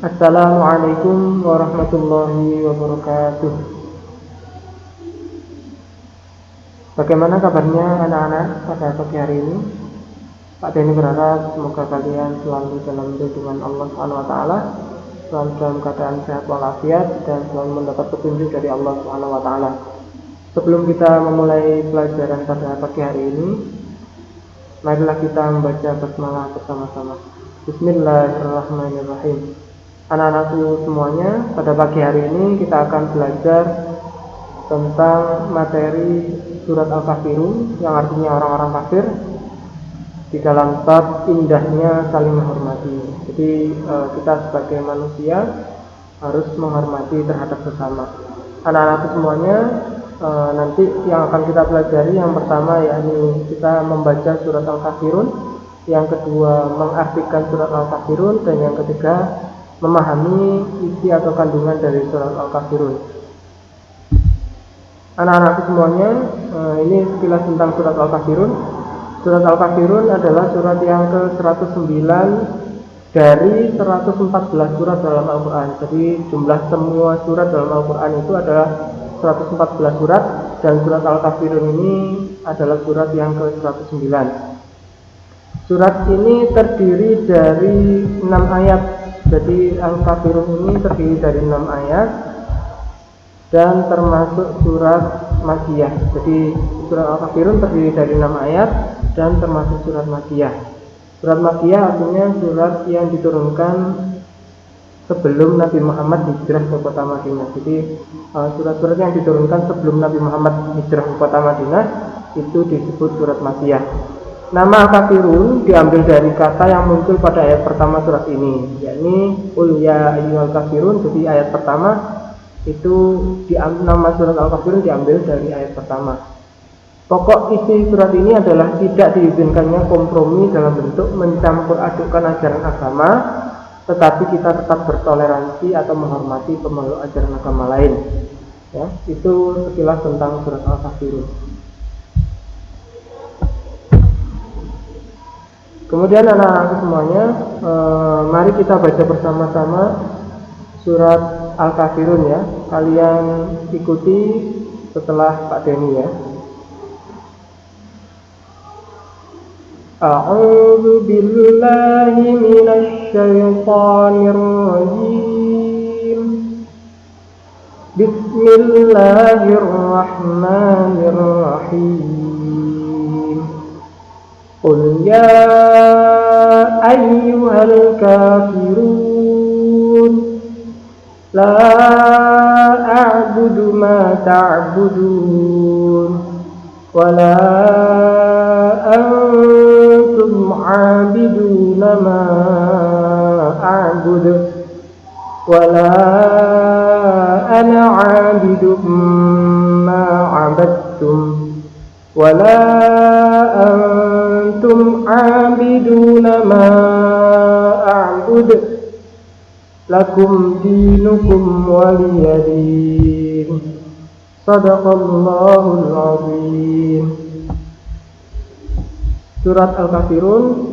Assalamualaikum warahmatullahi wabarakatuh. Bagaimana kabarnya anak-anak pada pagi hari ini? Pak Denny berharap semoga kalian selalu dalam lindungan Allah SWT, selalu dalam keadaan sehat walafiat, dan selalu mendapat petunjuk dari Allah SWT. Sebelum kita memulai pelajaran pada pagi hari ini, marilah kita membaca basmalah bersama-sama. Bismillahirrahmanirrahim. Anak-anakku semuanya, pada pagi hari ini kita akan belajar tentang materi surat Al-Kafirun, yang artinya orang-orang kafir, di dalam bab indahnya saling menghormati. Jadi kita sebagai manusia harus menghormati terhadap sesama. Anak-anakku semuanya, nanti yang akan kita pelajari yang pertama yakni kita membaca surat Al-Kafirun, yang kedua mengartikan surat Al-Kafirun, dan yang ketiga memahami isi atau kandungan dari surat Al-Kafirun. Anak-anakku semuanya, ini sekilas tentang surat Al-Kafirun. Surat Al-Kafirun adalah surat yang ke-109 dari 114 surat dalam Al-Quran. Jadi jumlah semua surat dalam Al-Quran itu adalah 114 surat, dan surat Al-Kafirun ini adalah surat yang ke-109. Surat ini terdiri dari 6 ayat. Jadi Al-Kafirun ini terdiri dari 6 ayat dan termasuk surat Makkiyah. Jadi surat Al-Kafirun terdiri dari 6 ayat dan termasuk surat Makkiyah. Surat Makkiyah artinya surat yang diturunkan sebelum Nabi Muhammad hijrah ke kota Madinah. Jadi surat-surat yang diturunkan sebelum Nabi Muhammad hijrah ke kota Madinah itu disebut surat Makkiyah. Nama Al-Kafirun diambil dari kata yang muncul pada ayat pertama surat ini, yakni Qul ya ayyuhal kafirun. Jadi ayat pertama itu nama surat Al-Kafirun diambil dari ayat pertama. Pokok isi surat ini adalah tidak diizinkannya kompromi dalam bentuk mencampur adukkan ajaran agama, tetapi kita tetap bertoleransi atau menghormati pemeluk ajaran agama lain. Ya, itu sekilas tentang surat Al-Kafirun. Kemudian anak-anak semuanya, mari kita baca bersama-sama surat Al-Kafirun ya. Kalian ikuti setelah Pak Denny ya. A'udzu billahi minasy syaithanir rajim. Bismillahirrahmanirrahim. Qul ya ayyuhal kafirun la a'budu ma ta'budun wa la antum 'abiduna ma a'budu wa la ana 'abidum ma 'abadtum wa la antum 'abiduna ma a'budu lakum dinukum waliyadin. Shadaqallahul azim. Surat Al-Kafirun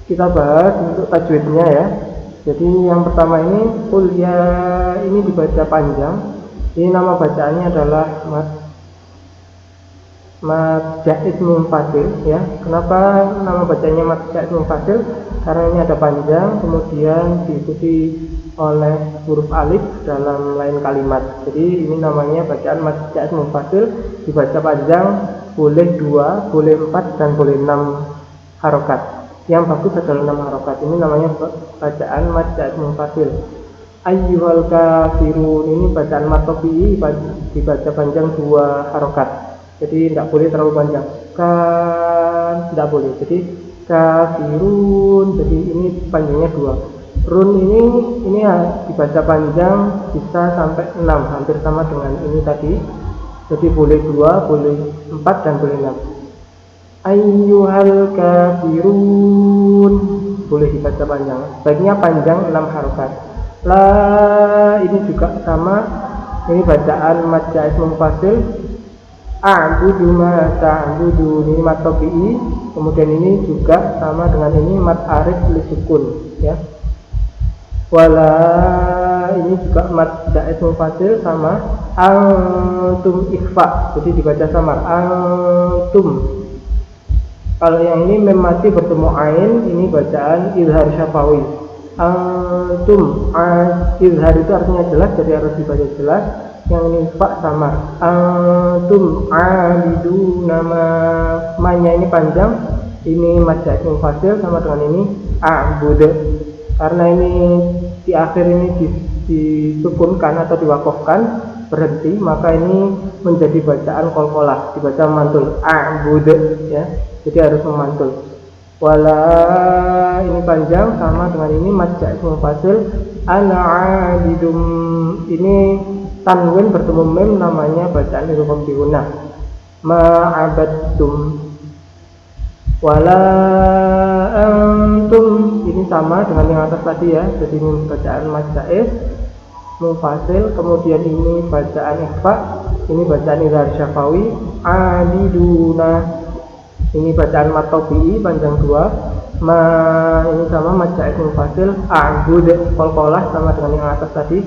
kita bahas untuk tajwidnya ya. Jadi yang pertama ini Qul ya, ini dibaca panjang. Ini nama bacaannya adalah Mad Jaiz Munfasil ya. Kenapa nama bacanya Mad Jaiz Munfasil? Karena ini ada panjang, kemudian diikuti oleh huruf alif dalam lain kalimat. Jadi ini namanya bacaan Mad Jaiz Munfasil, dibaca panjang, boleh 2, boleh 4, dan boleh 6 harokat. Yang bagus adalah 6 harokat. Ini namanya bacaan Mad Jaiz Munfasil. Ayyuhal kafirun, ini bacaan Mad Tabi'i, dibaca panjang 2 harokat. Jadi tidak boleh terlalu panjang, kan tidak boleh. Jadi kafirun, jadi ini panjangnya 2. Run ini dibaca panjang bisa sampai 6, hampir sama dengan ini tadi. Jadi boleh 2, boleh 4, dan boleh 6. Ayyuhal kafirun boleh dibaca panjang, baiknya panjang 6 harokat. La ini juga sama, ini bacaan Mad Jaiz Munfasil. A'budu ma ta'budu, ini mat tabi'i. Kemudian ini juga sama dengan ini mat arif li sukun ya. Wala ini juga mad jaiz munfasil sama antum ikhfa, jadi dibaca samar antum. Kalau yang ini mem mati bertemu ain, ini bacaan izhar syafawi. Antum izhar itu artinya jelas, jadi harus dibaca jelas. Yang ini fa samar. Antum abiduna ma-nya ini panjang, ini mad jaiz munfasil sama dengan ini a'bud. Karena ini di akhir ini disukunkan atau diwakafkan berhenti, maka ini menjadi bacaan qalqalah, dibaca mantul a'bud ya. Jadi harus memantul. Wala ini panjang sama dengan ini mad jaiz munfasil ana 'abidum. Ini tanwin bertemu mem, namanya bacaan idgham bi gunnah. Ma'abadtum. Wala antum ini sama dengan yang atas tadi ya. Jadi ini bacaan mad jaiz munfasil, kemudian ini bacaan ikhfa, ini bacaan izhar syafawi. Abiduna ini bacaan mad tabi'i panjang 2. Ini sama mad jaiz munfasil a'bud qalqalah sama dengan yang atas tadi.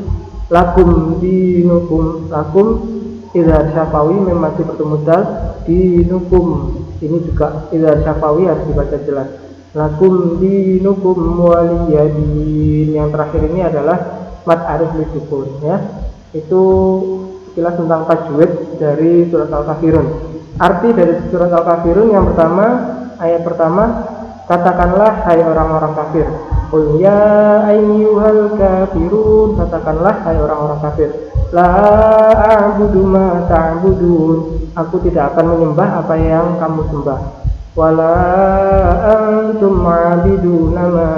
Lakum dinukum, lakum izhar syafawi mem masih bertemu dal, dinukum ini juga izhar syafawi harus dibaca jelas. Lakum dinukum waliyadin. Yang terakhir ini adalah mad arif lisukun ya. Itu sekilas tentang tajwid dari surat Al-Kafirun. Arti dari surat Al-Kafirun yang pertama, ayat pertama, katakanlah hai orang-orang kafir. Qul ya ayyuhal kafirun, katakanlah hai orang-orang kafir. La a'budu ma ta'budun, aku tidak akan menyembah apa yang kamu sembah. Wala antum a'biduna ma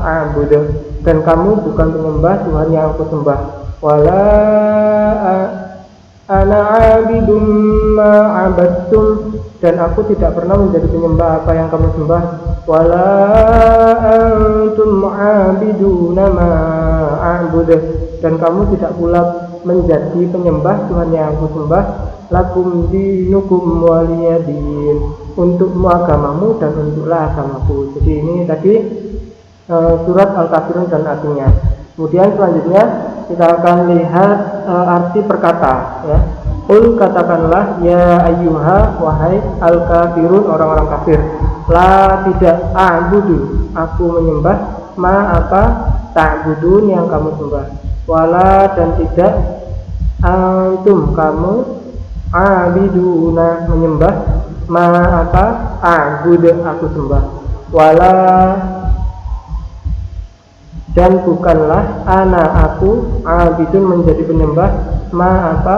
a'budu, dan kamu bukan penyembah Tuhan yang aku sembah. Wala ana 'abidum ma 'abadtum, dan aku tidak pernah menjadi penyembah apa yang kamu sembah. Wala antum 'abiduna ma a'budu, dan kamu tidak pula menjadi penyembah Tuhan yang aku sembah. Lakum dinukum waliyadin, untukmu agamamu dan untuklah agamaku. Jadi ini tadi surat Al-Kafirun dan artinya. Kemudian selanjutnya kita akan lihat arti perkata ya. Qul, katakanlah ya ayyuha, wahai al-kafirun, orang-orang kafir. La tidak, a'budu, aku menyembah, ma apa, ta'budun yang kamu sembah. Wala dan tidak, antum kamu, abiduna menyembah, ma apa, a'bud aku sembah. Wala dan bukanlah ana aku abidun menjadi penyembah, ma apa,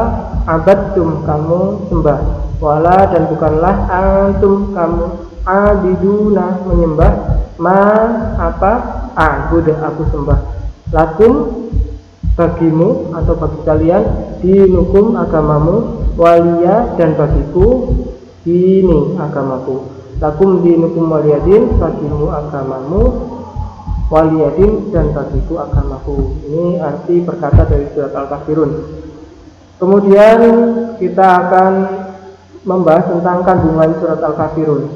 abadtum kamu sembah. Wala dan bukanlah antum kamu abiduna menyembah, ma apa, a'bud aku sembah. Lakum bagimu atau bagi kalian, dinukum agamamu, waliya dan bagiku ini agamaku. Lakum dinukum waliyadin, bagimu agamamu, waliyadin dan bagiku agamaku. Ini arti perkata dari surat Al-Kafirun. Kemudian kita akan membahas tentang kandungan surat Al-Kafirun.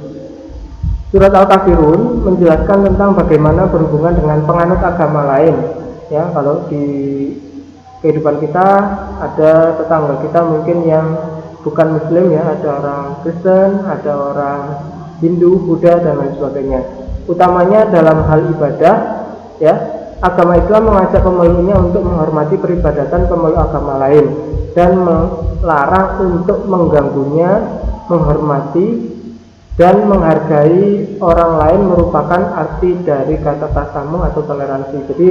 Surat Al-Kafirun menjelaskan tentang bagaimana berhubungan dengan penganut agama lain. Ya, kalau di kehidupan kita ada tetangga kita mungkin yang bukan Muslim ya, ada orang Kristen, ada orang Hindu, Buddha dan lain sebagainya. Utamanya dalam hal ibadah ya, agama Islam mengajak pemeluknya untuk menghormati peribadatan pemeluk agama lain dan melarang untuk mengganggunya. Menghormati dan menghargai orang lain merupakan arti dari kata tasamuh atau toleransi. Jadi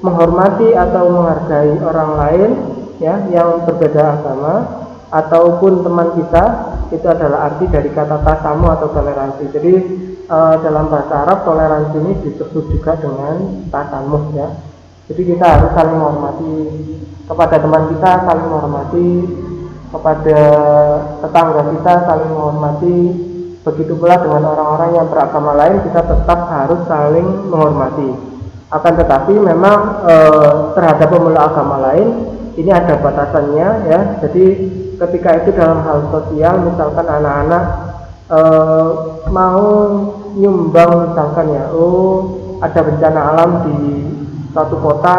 menghormati atau menghargai orang lain ya yang berbeda agama ataupun teman kita, itu adalah arti dari kata tasamuh atau toleransi. Jadi dalam bahasa Arab toleransi ini disebut juga dengan tasamuh ya. Jadi kita harus saling menghormati kepada teman kita, saling menghormati kepada tetangga kita, saling menghormati. Begitu pula dengan orang-orang yang beragama lain, kita tetap harus saling menghormati. Akan tetapi memang terhadap pemeluk agama lain ini ada batasannya ya. Jadi ketika itu dalam hal sosial, misalkan anak-anak mau nyumbang misalkan ya, ada bencana alam di suatu kota,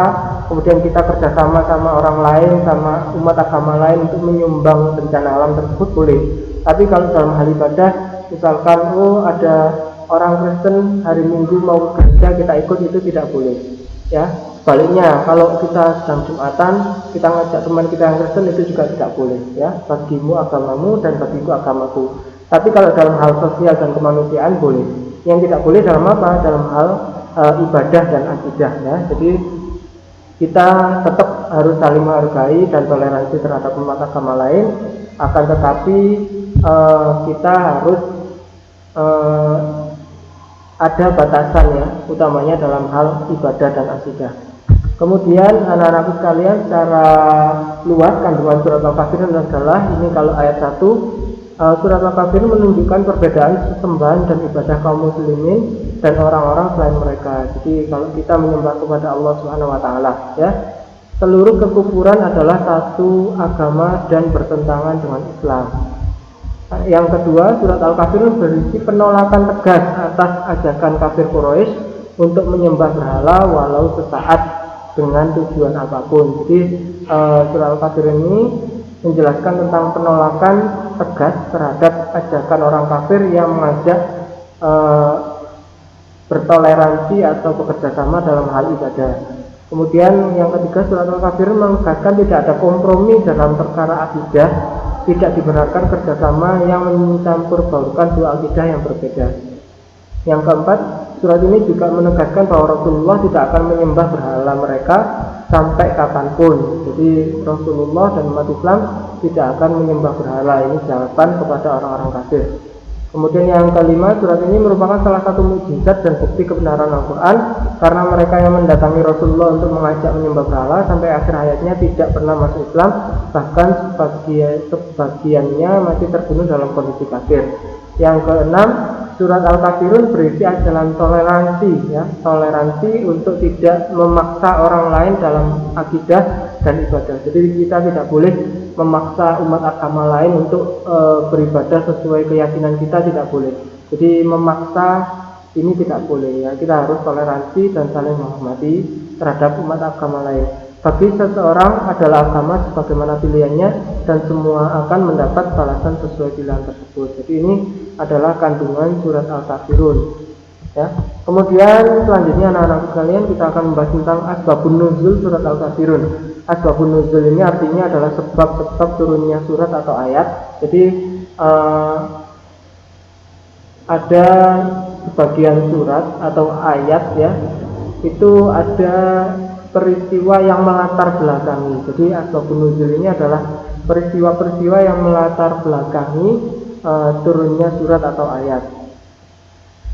kemudian kita kerjasama sama orang lain, sama umat agama lain untuk menyumbang bencana alam tersebut boleh. Tapi kalau dalam hal ibadah, misalkan ada orang Kristen hari Minggu mau ke gereja kita ikut, itu tidak boleh. Ya, sebaliknya kalau kita sedang Jumatan, kita ngajak teman kita yang Kristen, itu juga tidak boleh. Ya, bagimu agamamu dan bagiku agamaku. Tapi kalau dalam hal sosial dan kemanusiaan boleh. Yang tidak boleh dalam apa? Dalam hal ibadah dan akidah. Ya, jadi kita tetap harus saling menghargai dan toleransi terhadap umat agama lain. Akan tetapi kita harus ada batasan ya, utamanya dalam hal ibadah dan akidah. Kemudian anak-anakku sekalian, secara luas kandungan surat Al-Kafirun adalah ini. Kalau ayat 1, surat Al-Kafirun menunjukkan perbedaan sesembahan dan ibadah kaum muslimin dan orang-orang selain mereka. Jadi kalau kita menyembah kepada Allah Subhanahu wa taala, ya, seluruh kekufuran adalah satu agama dan bertentangan dengan Islam. Yang kedua, surat Al-Kafirun berisi penolakan tegas atas ajakan kafir Quraisy untuk menyembah berhala walau sesaat dengan tujuan apapun. Jadi surat Al-Kafirun ini menjelaskan tentang penolakan tegas terhadap ajakan orang kafir yang mengajak bertoleransi atau bekerjasama dalam hal ibadah. Kemudian yang ketiga, surat Al-Kafirun menegaskan tidak ada kompromi dalam perkara akidah. Tidak dibenarkan kerjasama yang mencampur baurkan dua akidah yang berbeda. Yang keempat, surat ini juga menegaskan bahwa Rasulullah tidak akan menyembah berhala mereka sampai kapanpun. Jadi Rasulullah dan umat Islam tidak akan menyembah berhala. Ini jawaban kepada orang-orang kafir. Kemudian yang kelima, surat ini merupakan salah satu mukjizat dan bukti kebenaran Al-Quran, karena mereka yang mendatangi Rasulullah untuk mengajak menyembah berhala sampai akhir hayatnya tidak pernah masuk Islam, bahkan sebagiannya masih terbunuh dalam kondisi kafir. Yang keenam, surat Al-Kafirun berisi ajaran toleransi, ya, toleransi untuk tidak memaksa orang lain dalam akidah dan ibadah. Jadi kita tidak boleh memaksa umat agama lain untuk beribadah sesuai keyakinan kita, tidak boleh. Jadi memaksa ini tidak boleh, ya. Kita harus toleransi dan saling menghormati terhadap umat agama lain. Bagi seseorang adalah agama sebagaimana pilihannya, dan semua akan mendapat balasan sesuai pilihan tersebut. Jadi ini adalah kandungan surat Al-Kafirun, ya. Kemudian selanjutnya anak-anak sekalian, kita akan membahas tentang asbabun nuzul surat Al-Kafirun. Asbabun nuzul ini artinya adalah sebab-sebab turunnya surat atau ayat. Jadi ada sebagian surat atau ayat, ya, itu ada peristiwa yang melatar belakangi. Jadi asbabun nuzul ini adalah peristiwa-peristiwa yang melatar belakangi turunnya surat atau ayat.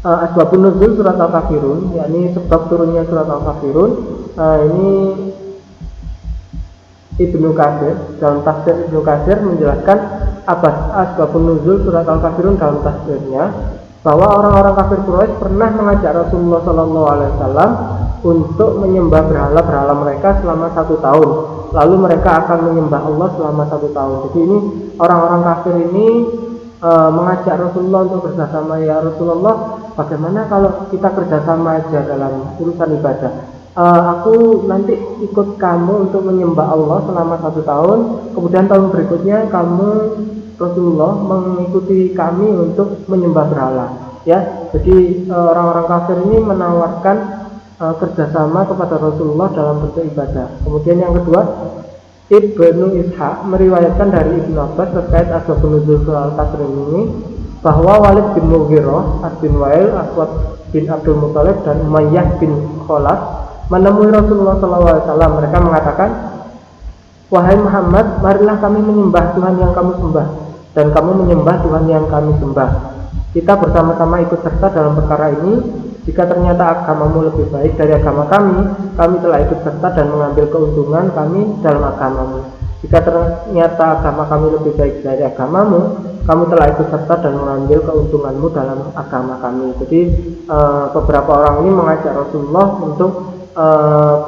Asbabun nuzul surat Al-Kafirun, yakni sebab turunnya surat Al-Kafirun, ini Ibnu Katsir, dalam tafsir Ibnu Katsir menjelaskan asbabun nuzul surat Al-Kafirun dalam tafsirnya, bahwa orang-orang kafir Quraisy pernah mengajak Rasulullah SAW untuk menyembah berhala-berhala mereka selama 1 tahun. Lalu mereka akan menyembah Allah selama 1 tahun. Jadi ini orang-orang kafir ini mengajak Rasulullah untuk bersama, ya Rasulullah, bagaimana kalau kita kerjasama aja dalam urusan ibadah? Aku nanti ikut kamu untuk menyembah Allah selama 1 tahun. Kemudian tahun berikutnya kamu, Rasulullah, mengikuti kami untuk menyembah berhala. Ya, jadi orang-orang kafir ini menawarkan kerjasama kepada Rasulullah dalam bentuk ibadah. Kemudian yang kedua, Ibnu Ishaq meriwayatkan dari Ibnu Abbas terkait asbabun nuzul surat Al-Kafirun ini, bahwa Walid bin Mughirah, As bin Wa'il, Aswad bin Abdul Muthalib, dan Umayyah bin Khalaf menemui Rasulullah SAW. Mereka mengatakan, wahai Muhammad, marilah kami menyembah Tuhan yang kamu sembah, dan kamu menyembah Tuhan yang kami sembah. Kita bersama-sama ikut serta dalam perkara ini. Jika ternyata agamamu lebih baik dari agama kami telah ikut serta dan mengambil keuntungan kami dalam agamamu. Jika ternyata agama kami lebih baik dari agamamu, kamu telah ikut serta dan mengambil keuntunganmu dalam agama kami. Jadi beberapa orang ini mengajak Rasulullah untuk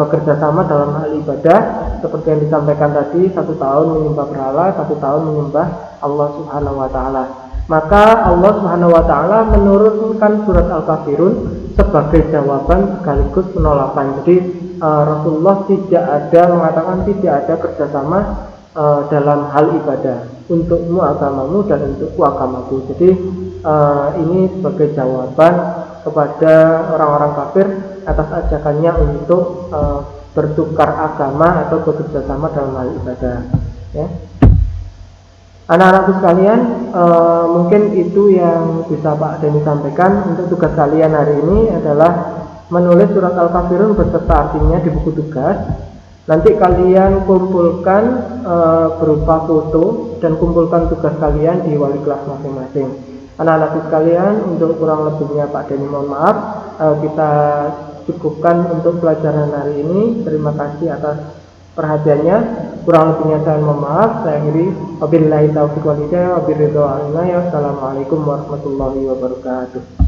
bekerja sama dalam hal ibadah, seperti yang disampaikan tadi, 1 tahun menyembah berhala, 1 tahun menyembah Allah Subhanahu wa Ta'ala. Maka Allah Subhanahu wa Ta'ala menurunkan surat Al-Kafirun sebagai jawaban sekaligus penolakan. Jadi Rasulullah tidak ada mengatakan tidak ada kerjasama dalam hal ibadah, untukmu agamamu dan untukku agamaku. Jadi ini sebagai jawaban kepada orang-orang kafir atas ajakannya untuk bertukar agama atau bekerjasama dalam hal ibadah. Ya. Anak-anakku sekalian, mungkin itu yang bisa Pak Denny sampaikan. Untuk tugas kalian hari ini adalah menulis surat Al-Kafirun beserta artinya di buku tugas. Nanti kalian kumpulkan berupa foto dan kumpulkan tugas kalian di wali kelas masing-masing. Anak-anakku sekalian, untuk kurang lebihnya Pak Denny mohon maaf. Kita cukupkan untuk pelajaran hari ini. Terima kasih atas perhatiannya. Kurang lebihnya saya mohon maaf. Saya akhiri, wabillahi taufiq wal hidayah, wabiridho alinaya. Wassalamualaikum warahmatullahi wabarakatuh.